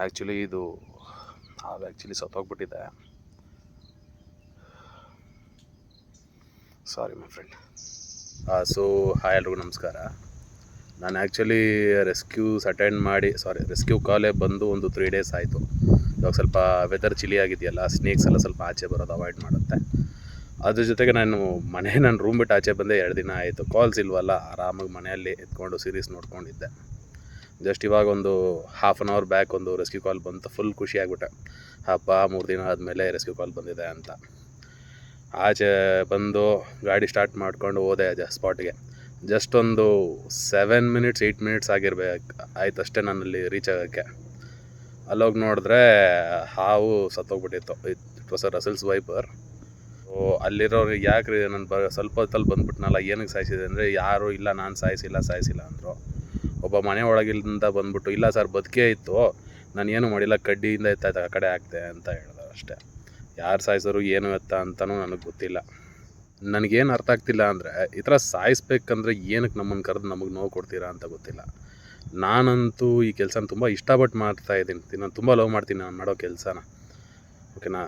Actually ಇದು ಹಾವು actually ಸತ್ತೋಗ್ಬಿಟ್ಟಿದೆ. Sorry my friend. So hi ಎಲ್ರಿಗೂ ನಮಸ್ಕಾರ. ನಾನು ಆ್ಯಕ್ಚುಲಿ ರೆಸ್ಕ್ಯೂ ಕಾಲೇ ಬಂದು ಒಂದು 3 days ಆಯಿತು. ಇವಾಗ ಸ್ವಲ್ಪ ವೆದರ್ ಚಿಲಿ ಆಗಿದೆಯಲ್ಲ, ಸ್ನೇಕ್ಸ್ ಎಲ್ಲ ಸ್ವಲ್ಪ ಆಚೆ ಬರೋದು ಅವಾಯ್ಡ್ ಮಾಡುತ್ತೆ. ಅದ್ರ ಜೊತೆಗೆ ನಾನು ರೂಮ್ ಬಿಟ್ಟು ಆಚೆ ಬಂದೆ 2 ದಿನ ಆಯಿತು. ಕಾಲ್ಸ್ ಇಲ್ವಲ್ಲ, ಆರಾಮಾಗಿ ಮನೆಯಲ್ಲಿ ಎತ್ಕೊಂಡು ಸೀರೀಸ್ ನೋಡ್ಕೊಂಡಿದ್ದೆ. ಜಸ್ಟ್ ಇವಾಗ ಒಂದು ಹಾಫ್ ಆನ್ ಅವರ್ ಬ್ಯಾಕ್ ಒಂದು ರೆಸ್ಕ್ಯೂ ಕಾಲ್ ಬಂತು. ಫುಲ್ ಖುಷಿಯಾಗ್ಬಿಟ್ಟೆ. ಹಬ್ಬ 3 ದಿನ ಆದಮೇಲೆ ರೆಸ್ಕ್ಯೂ ಕಾಲ್ ಬಂದಿದೆ ಅಂತ. ಆಚೆ ಬಂದು ಗಾಡಿ ಸ್ಟಾರ್ಟ್ ಮಾಡ್ಕೊಂಡು ಹೋದೆ ಸ್ಪಾಟ್ಗೆ. ಜಸ್ಟ್ ಒಂದು 7 minutes 8 minutes ಆಯ್ತು ಅಷ್ಟೇ ನಾನಲ್ಲಿ ರೀಚ್ ಆಗೋಕ್ಕೆ. ಅಲ್ಲೋಗಿ ನೋಡಿದ್ರೆ ಹಾವು ಸತ್ತೋಗ್ಬಿಟ್ಟಿತ್ತು. It was a Russell's viper. So ಅಲ್ಲಿರೋರು ಯಾಕ್ರಿ ನಾನು ಸ್ವಲ್ಪ ಹೊತ್ತಲ್ಲಿ ಬಂದ್ಬಿಟ್ನಲ್ಲ, ಏನಕ್ಕೆ ಸಾಯಿಸಿದೆ ಅಂದರೆ, ಯಾರು ಇಲ್ಲ ನಾನು ಸಾಯಿಸಿಲ್ಲ ಅಂದರು. ಒಬ್ಬ ಮನೆ ಒಳಗಿಂದ ಬಂದ್ಬಿಟ್ಟು, ಇಲ್ಲ ಸರ್ ಬದುಕೇ ಇತ್ತು, ನಾನು ಏನೂ ಮಾಡಿಲ್ಲ, ಕಡ್ಡಿಯಿಂದ ಎತ್ತಾಯ್ತು ಆ ಕಡೆ ಹಾಕ್ತೆ ಅಂತ ಹೇಳಿದ್ರು ಅಷ್ಟೇ. ಯಾರು ಸಾಯಿಸೋರು ಏನು ಎತ್ತ ಅಂತಲೂ ನನಗೆ ಗೊತ್ತಿಲ್ಲ. ನನಗೇನು ಅರ್ಥ ಆಗ್ತಿಲ್ಲ ಅಂದರೆ, ಈ ಥರ ಸಾಯಿಸ್ಬೇಕಂದ್ರೆ ಏನಕ್ಕೆ ನಮ್ಮನ್ನು ಕರೆದು ನಮಗೆ ನೋವು ಕೊಡ್ತೀರಾ ಅಂತ ಗೊತ್ತಿಲ್ಲ. ನಾನಂತೂ ಈ ಕೆಲಸನ ತುಂಬ ಇಷ್ಟಪಟ್ಟು ಮಾಡ್ತಾಯಿದ್ದೀನಿ. ನಾನು ತುಂಬ ಲವ್ ಮಾಡ್ತೀನಿ ನಾನು ಮಾಡೋ ಕೆಲಸನ, ಓಕೆನಾ.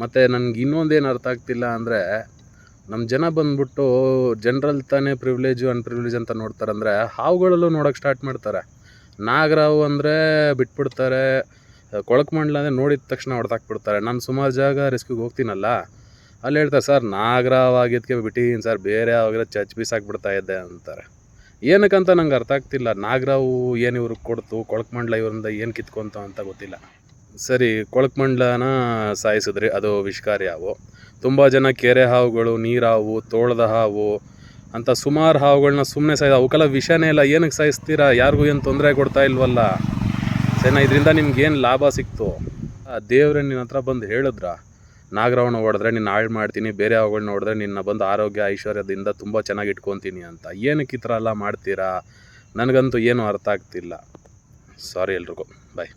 ಮತ್ತು ನನಗೆ ಇನ್ನೊಂದೇನು ಅರ್ಥ ಆಗ್ತಿಲ್ಲ ಅಂದರೆ, ನಮ್ಮ ಜನ ಬಂದ್ಬಿಟ್ಟು ಜನರಲ್ ತಾನೇ ಪ್ರಿವಿಲೇಜು ಅನ್ಪ್ರಿವಿಲೇಜ್ ಅಂತ ನೋಡ್ತಾರಂದರೆ, ಹಾವುಗಳಲ್ಲೂ ನೋಡೋಕ್ಕೆ ಸ್ಟಾರ್ಟ್ ಮಾಡ್ತಾರೆ. ನಾಗರಾವು ಅಂದರೆ ಬಿಟ್ಬಿಡ್ತಾರೆ, ಕೊಳಕುಮಂಡಲ ಅಂದರೆ ನೋಡಿದ ತಕ್ಷಣ ಹೊಡೆದಾಕ್ಬಿಡ್ತಾರೆ. ನಾನು ಸುಮಾರು ಜಾಗ ರೆಸ್ಕ್ಯೂಗೆ ಹೋಗ್ತೀನಲ್ಲ, ಅಲ್ಲಿ ಹೇಳ್ತಾರೆ, ಸರ್ ನಾಗರಾವ್ ಆಗಿದ್ದಕ್ಕೆ ಬಿಟ್ಟಿದ್ದೀನಿ ಸರ್, ಬೇರೆ ಆಗಿರೋ ಚಚ್ ಬೀಸಾಕ್ಬಿಡ್ತಾ ಇದ್ದೆ ಅಂತಾರೆ. ಏನಕ್ಕಂತ ನಂಗೆ ಅರ್ಥ ಆಗ್ತಿಲ್ಲ. ನಾಗರಾವು ಏನು ಇವ್ರಿಗೆ ಕೊಡ್ತು, ಕೊಳಕುಮಂಡಲ ಇವರಿಂದ ಏನು ಕಿತ್ಕೊಂತ ಅಂತ ಗೊತ್ತಿಲ್ಲ. ಸರಿ, ಕೊಳಕುಮಂಡಲನ ಸಾಯಿಸಿದ್ರಿ, ಅದು ವಿಷಕಾರಿ ಹಾವು. ತುಂಬ ಜನ ಕೆರೆ ಹಾವುಗಳು, ನೀರಾವು, ತೋಳದ ಹಾವು ಅಂತ ಸುಮಾರು ಹಾವುಗಳನ್ನ ಸುಮ್ಮನೆ ಅವಕ್ಕೆಲ್ಲ ವಿಷನೇ ಇಲ್ಲ. ಏನಕ್ಕೆ ಸಾಯಿಸ್ತೀರಾ? ಯಾರಿಗೂ ಏನು ತೊಂದರೆ ಕೊಡ್ತಾ ಇಲ್ವಲ್ಲ. ಸರಿನಾ? ಇದರಿಂದ ನಿಮ್ಗೇನು ಲಾಭ ಸಿಕ್ತು? ದೇವ್ರೆ ನಿನ್ನ ಹತ್ರ ಬಂದು ಹೇಳಿದ್ರ, ನಾಗರಾವನ್ನ ಹೊಡೆದ್ರೆ ನಿನ್ನ ಹಾಳು ಮಾಡ್ತೀನಿ, ಬೇರೆ ಹಾವುಗಳನ್ನ ಹೊಡೆದ್ರೆ ನಿನ್ನ ಬಂದು ಆರೋಗ್ಯ ಐಶ್ವರ್ಯದಿಂದ ತುಂಬ ಚೆನ್ನಾಗಿ ಇಟ್ಕೊತೀನಿ ಅಂತ. ಏನಕ್ಕೆ ಈ ಥರ ಎಲ್ಲ ಮಾಡ್ತೀರಾ? ನನಗಂತೂ ಏನೂ ಅರ್ಥ ಆಗ್ತಿಲ್ಲ. ಸಾರಿ ಎಲ್ರಿಗೂ, ಬಾಯ್.